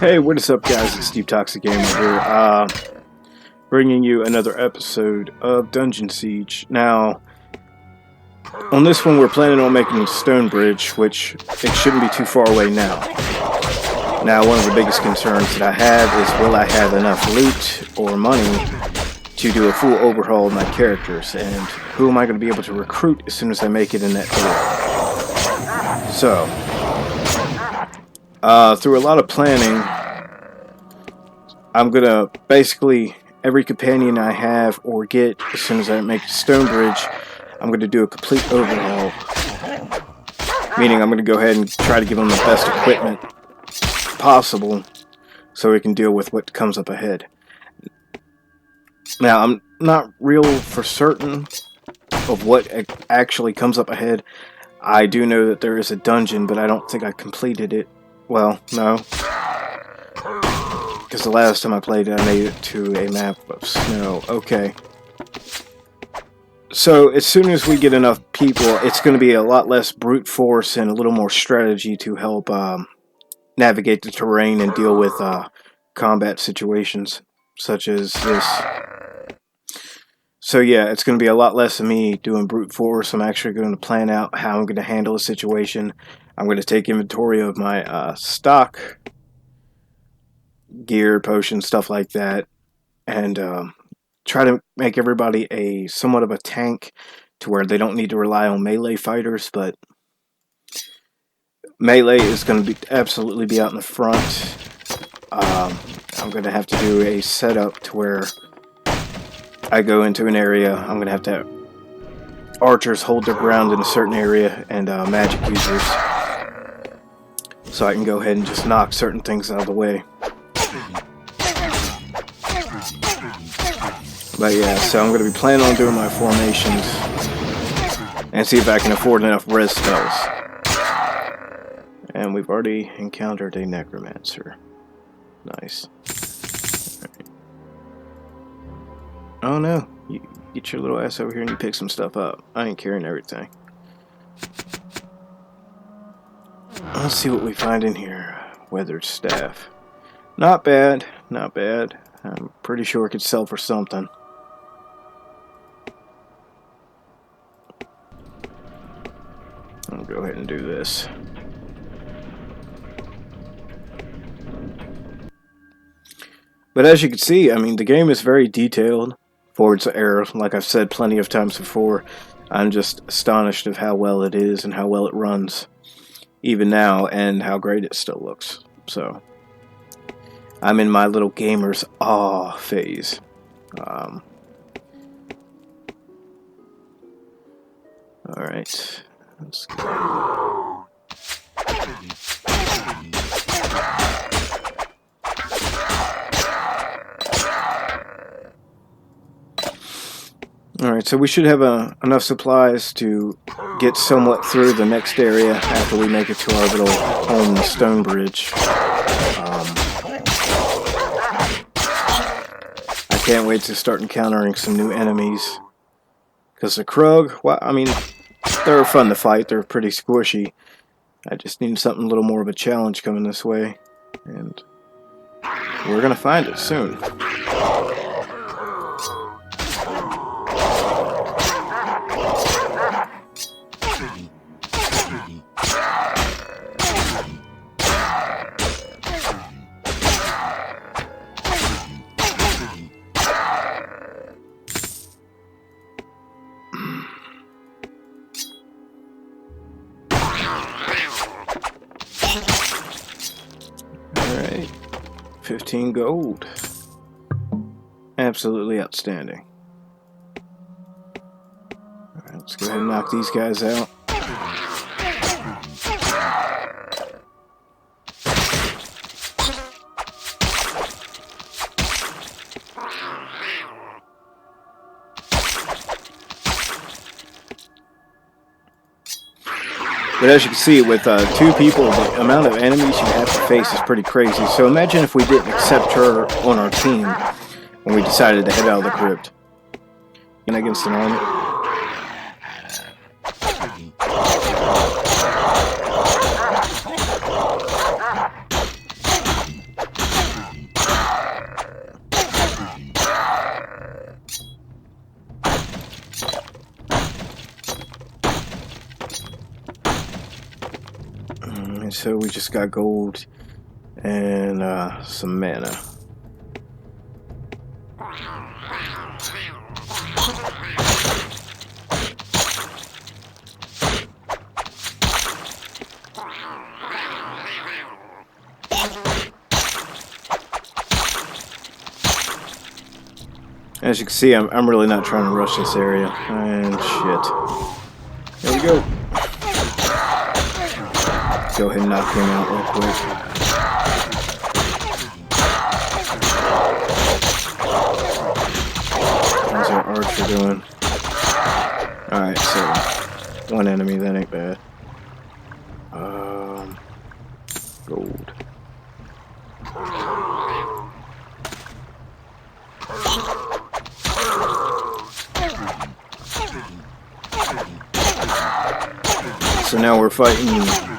Hey, what is up, guys? It's Steve Toxic Gamer here, bringing you another episode of Dungeon Siege. Now, on this one, we're planning on making Stonebridge, which it shouldn't be too far away now. Now, one of the biggest concerns that I have is, will I have enough loot or money to do a full overhaul of my characters, and who am I going to be able to recruit as soon as I make it in that door? So, through a lot of planning, I'm gonna basically every companion I have or get as soon as I make Stonebridge, I'm gonna do a complete overhaul. Meaning I'm gonna go ahead and try to give them the best equipment possible so we can deal with what comes up ahead. Now, I'm not real for certain of what actually comes up ahead. I do know that there is a dungeon, but I don't think I completed it. Well, no. Because the last time I played it, I made it to a map of snow. Okay. So, as soon as we get enough people, it's going to be a lot less brute force and a little more strategy to help navigate the terrain and deal with combat situations such as this. So yeah, it's going to be a lot less of me doing brute force. I'm actually going to plan out how I'm going to handle a situation. I'm going to take inventory of my stock, gear, potions, stuff like that, and try to make everybody a somewhat of a tank to where they don't need to rely on melee fighters, but melee is going to be absolutely be out in the front. I'm going to have to do a setup to where I go into an area. I'm going to have archers hold their ground in a certain area, and magic users, so I can go ahead and just knock certain things out of the way. But yeah, so I'm going to be planning on doing my formations and see if I can afford enough res spells. And we've already encountered a necromancer. Nice. Right. Oh no, you get your little ass over here and you pick some stuff up. I ain't carrying everything. Let's see what we find in here. Weathered staff. Not bad, not bad. I'm pretty sure it could sell for something. I'll go ahead and do this. But as you can see, I mean, the game is very detailed for its era. Like I've said plenty of times before, I'm just astonished of how well it is and how well it runs, even now, and how great it still looks. So, I'm in my little gamer's awe phase. Alright, let's go. Alright, so we should have enough supplies to get somewhat through the next area after we make it to our little home, Stonebridge. I can't wait to start encountering some new enemies. Because the Krug, well, I mean, they're fun to fight, they're pretty squishy. I just need something a little more of a challenge coming this way. And we're going to find it soon. Alright, 15 gold. Absolutely outstanding. Alright, let's go ahead and knock these guys out. But as you can see, with 2 people, the amount of enemies you have to face is pretty crazy. So imagine if we didn't accept her on our team when we decided to head out of the crypt. And against an army. And so we just got gold and some mana. As you can see, I'm really not trying to rush this area. And shit. There we go. Go ahead and knock him out real quick. How's our archer doing? Alright, so one enemy, that ain't bad. Gold. So now we're fighting him.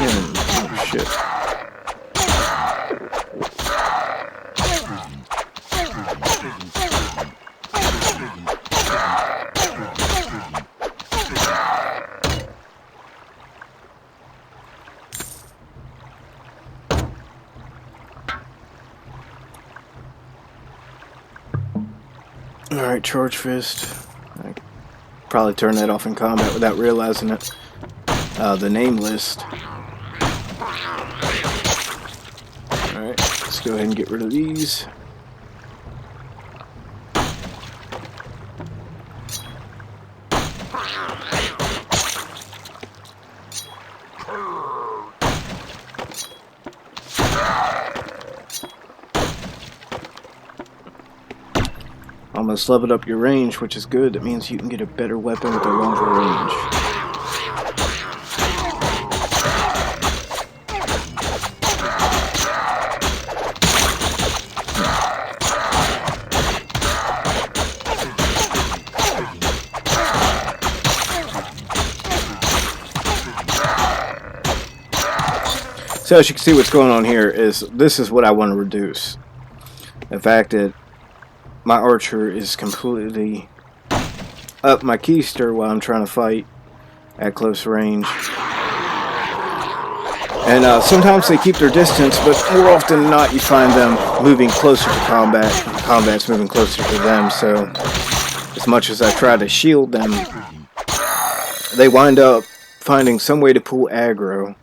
Oh shit. Alright, charge fist. I probably turn that off in combat without realizing it. The name list. Alright, let's go ahead and get rid of these. Almost leveled up your range, which is good. That means you can get a better weapon with a longer range. So as you can see, what's going on here is this is what I want to reduce. The fact that my archer is completely up my keister while I'm trying to fight at close range. And sometimes they keep their distance, but more often than not you find them moving closer to combat. Combat's moving closer to them, so as much as I try to shield them, they wind up finding some way to pull aggro,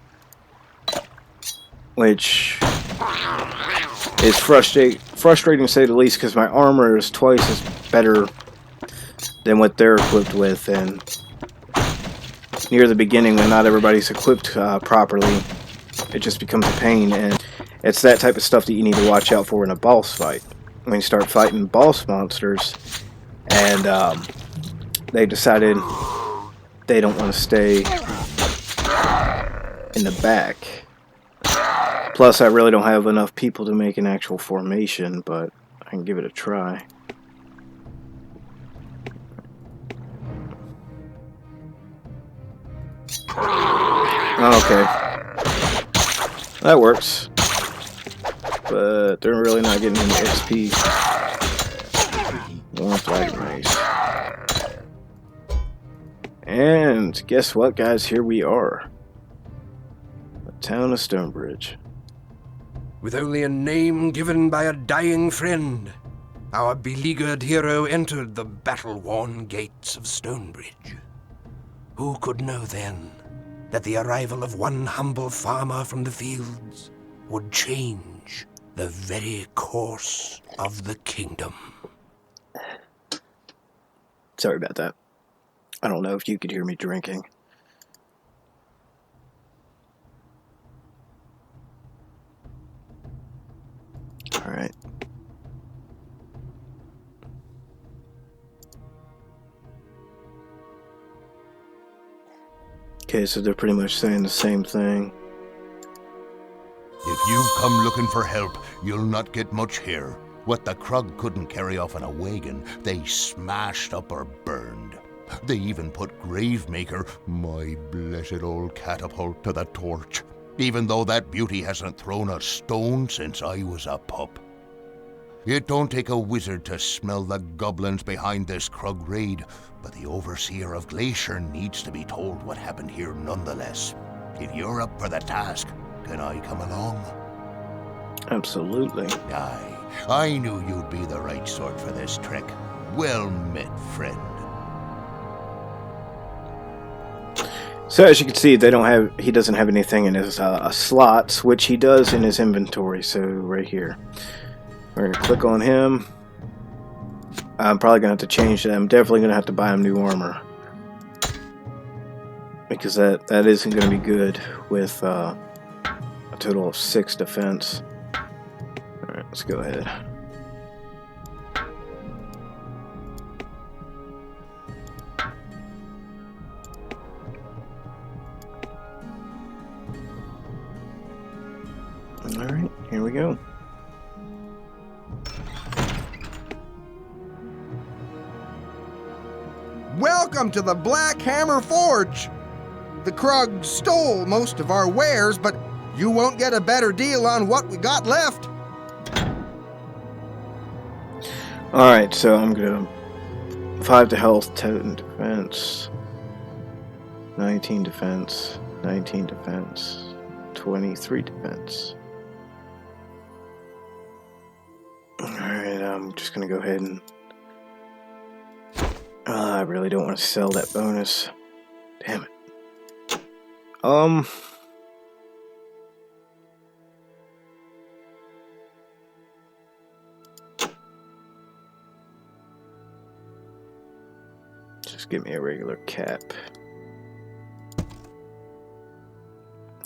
which is frustrating to say the least, because my armor is twice as better than what they're equipped with, and near the beginning when not everybody's equipped properly, it just becomes a pain. And it's that type of stuff that you need to watch out for in a boss fight. When you start fighting boss monsters and they decided they don't want to stay in the back. Plus, I really don't have enough people to make an actual formation, but I can give it a try. Okay. That works. But they're really not getting any XP. More flag mace. And guess what, guys? Here we are. The town of Stonebridge. With only a name given by a dying friend, our beleaguered hero entered the battle-worn gates of Stonebridge. Who could know then that the arrival of one humble farmer from the fields would change the very course of the kingdom? Sorry about that. I don't know if you could hear me drinking. Alright. Okay, so they're pretty much saying the same thing. If you've come looking for help, you'll not get much here. What the Krug couldn't carry off in a wagon, they smashed up or burned. They even put Gravemaker, my blessed old catapult, to the torch, even though that beauty hasn't thrown a stone since I was a pup. It don't take a wizard to smell the goblins behind this Krug raid, but the Overseer of Glacier needs to be told what happened here nonetheless. If you're up for the task, can I come along? Absolutely. Aye, I knew you'd be the right sort for this trick. Well met, friend. So as you can see, he doesn't have anything in his slots, which he does in his inventory. So right here, we're gonna click on him. I'm probably gonna have to change that. I'm definitely gonna have to buy him new armor, because that isn't gonna be good with a total of 6 defense. All right, let's go ahead. Alright, here we go. Welcome to the Black Hammer Forge! The Krug stole most of our wares, but you won't get a better deal on what we got left. Alright, so I'm gonna 5 to health, 10 defense, 19 defense, 19 defense, 23 defense. Alright, I'm just gonna go ahead and I really don't want to sell that bonus. Damn it. Just give me a regular cap.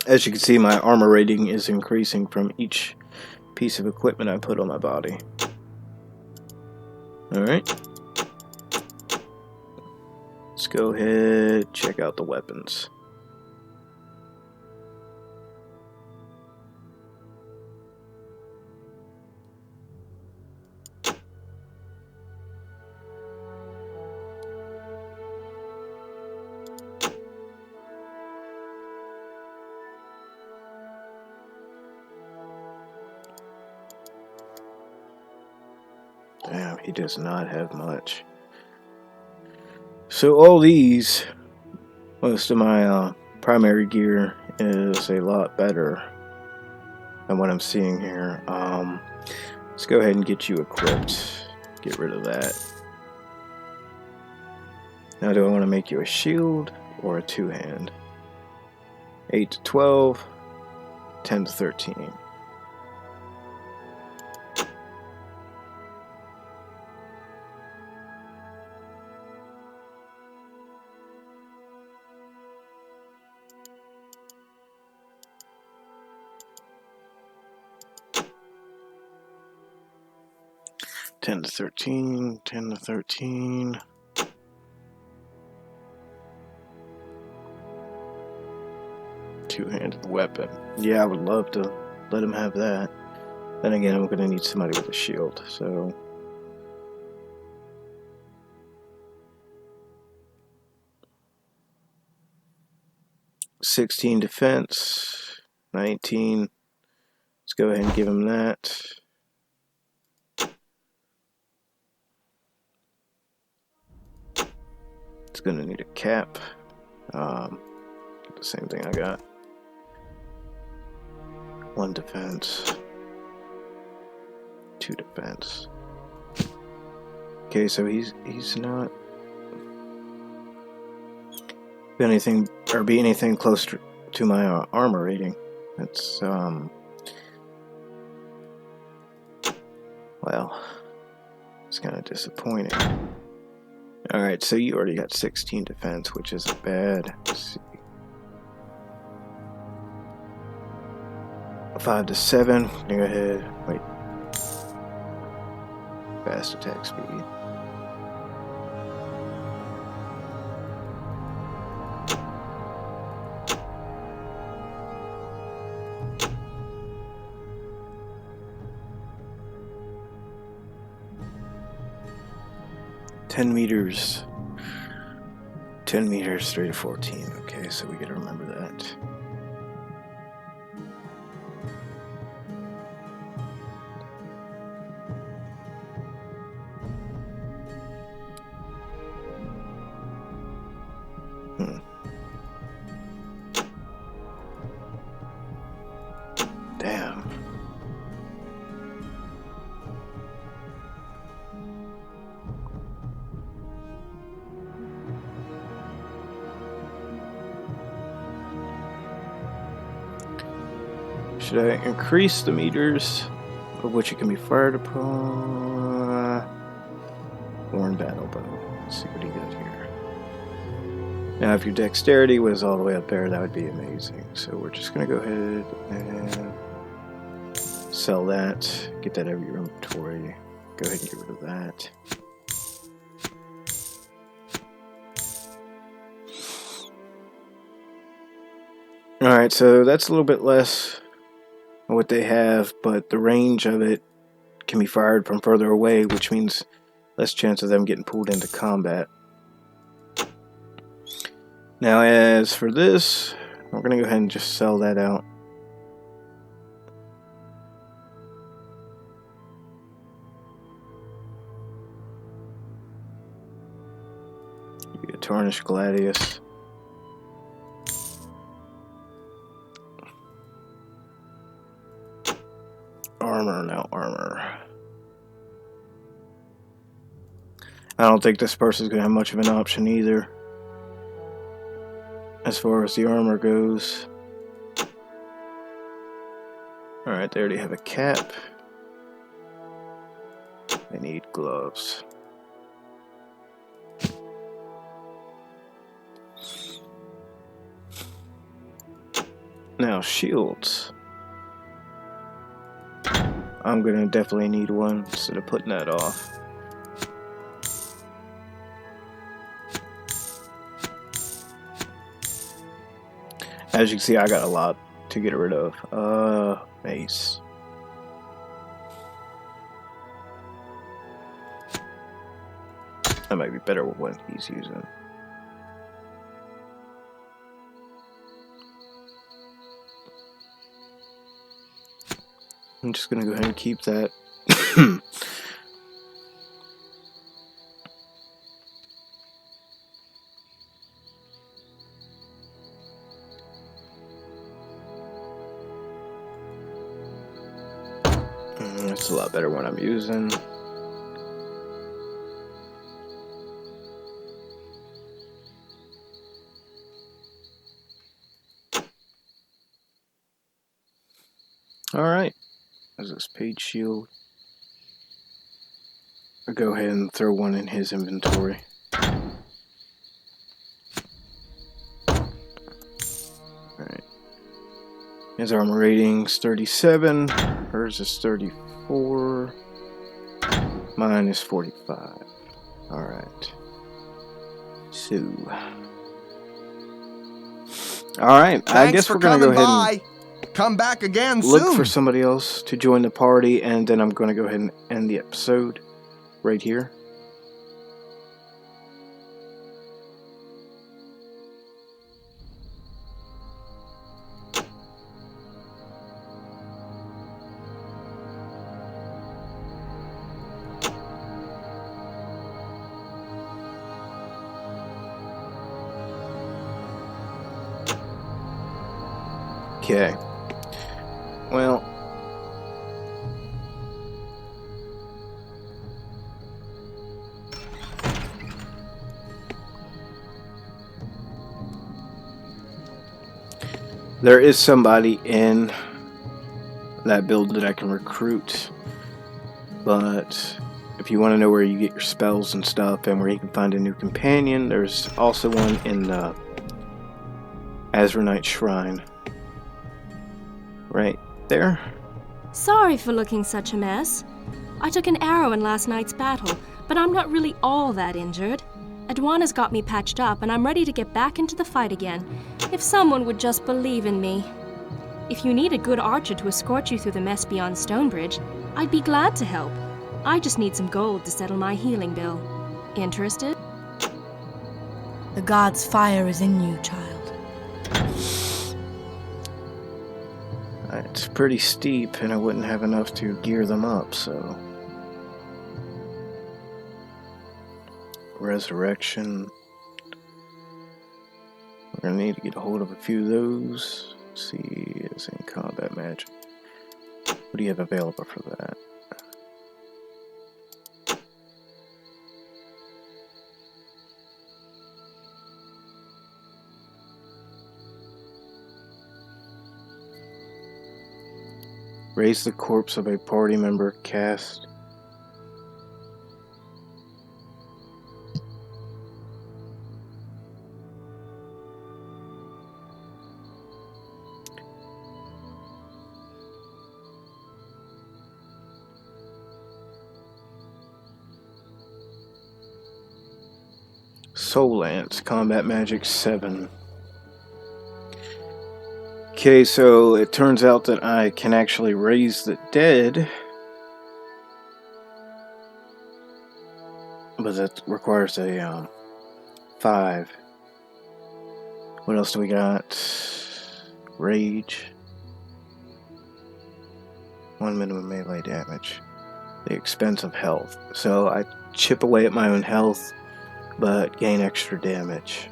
As you can see, my armor rating is increasing from each piece of equipment I put on my body. Alright. Let's go ahead, check out the weapons. Damn, he does not have much. So all these, most of my primary gear is a lot better than what I'm seeing here. Let's go ahead and get you equipped. Get rid of that. Now do I want to make you a shield or a two-hand? 8 to 12, 10 to 13. Ten to 13, 10 to 13. Two-handed weapon. Yeah, I would love to let him have that. Then again, I'm going to need somebody with a shield, so... $16 defense, 19. Let's go ahead and give him that. It's going to need a cap. Get the same thing I got. 1 defense, 2 defense. Okay, so he's not anything or be anything close to my armor rating. That's well, it's kind of disappointing. All right, so you already got 16 defense, which isn't bad. Let's see. 5 to 7. Go ahead. Wait. Fast attack speed. $10 meters. 10 meters, 3 to 14. Okay, so we gotta remember that. Should I increase the meters of which it can be fired upon? Worn battle bow. Let's see what he got here. Now, if your dexterity was all the way up there, that would be amazing. So we're just going to go ahead and sell that. Get that out of your inventory. Go ahead and get rid of that. Alright, so that's a little bit less of what they have, but the range of it can be fired from further away, which means less chance of them getting pulled into combat. Now, as for this, we're going to go ahead and just sell that out. A tarnished gladius. Armor, now armor. I don't think this person's going to have much of an option either, as far as the armor goes. Alright, they already have a cap. They need gloves. Now, shields. I'm going to definitely need one instead of putting that off. As you can see, I got a lot to get rid of. Mace. That might be better with what he's using. I'm just gonna go ahead and keep that. That's a lot better what I'm using. Alright. There's this page shield. I'll go ahead and throw one in his inventory. Alright. His armor rating's 37. Hers is 34. Mine is 45. Alright. So. Alright, I guess we're going to go ahead and come back again look soon. for somebody else to join the party, and then I'm going to go ahead and end the episode right here. Okay. Well, there is somebody in that build that I can recruit, but if you want to know where you get your spells and stuff and where you can find a new companion, there's also one in the Azranite Shrine. Right there. Sorry for looking such a mess. I took an arrow in last night's battle, but I'm not really all that injured. Edwana's got me patched up, and I'm ready to get back into the fight again. If someone would just believe in me. If you need a good archer to escort you through the mess beyond Stonebridge, I'd be glad to help. I just need some gold to settle my healing bill. Interested? The god's fire is in you, child. It's pretty steep, and I wouldn't have enough to gear them up, so... Resurrection. We're gonna need to get a hold of a few of those. Let's see, it's in combat magic. What do you have available for that? Raise the corpse of a party member. Cast. Soul Lance, combat magic 7. Okay, so it turns out that I can actually raise the dead, but that requires a 5. What else do we got? Rage. 1 minimum melee damage. The expense of health. So I chip away at my own health, but gain extra damage.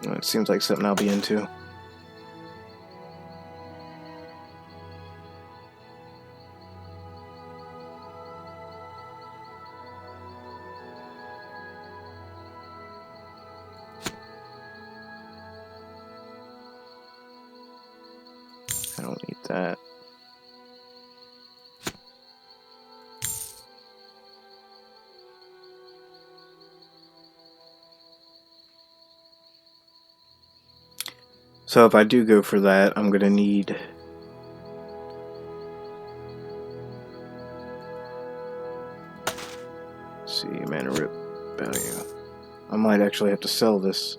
It seems like something I'll be into. I don't need that. So if I do go for that, I'm gonna need see, mana rip value. I might actually have to sell this,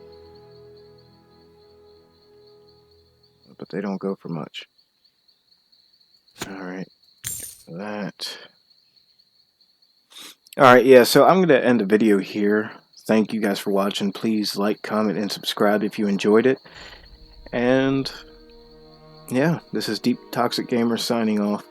but they don't go for much. Alright, that. Alright, yeah, so I'm going to end the video here. Thank you guys for watching. Please like, comment, and subscribe if you enjoyed it. And yeah, this is Deep Toxic Gamer signing off.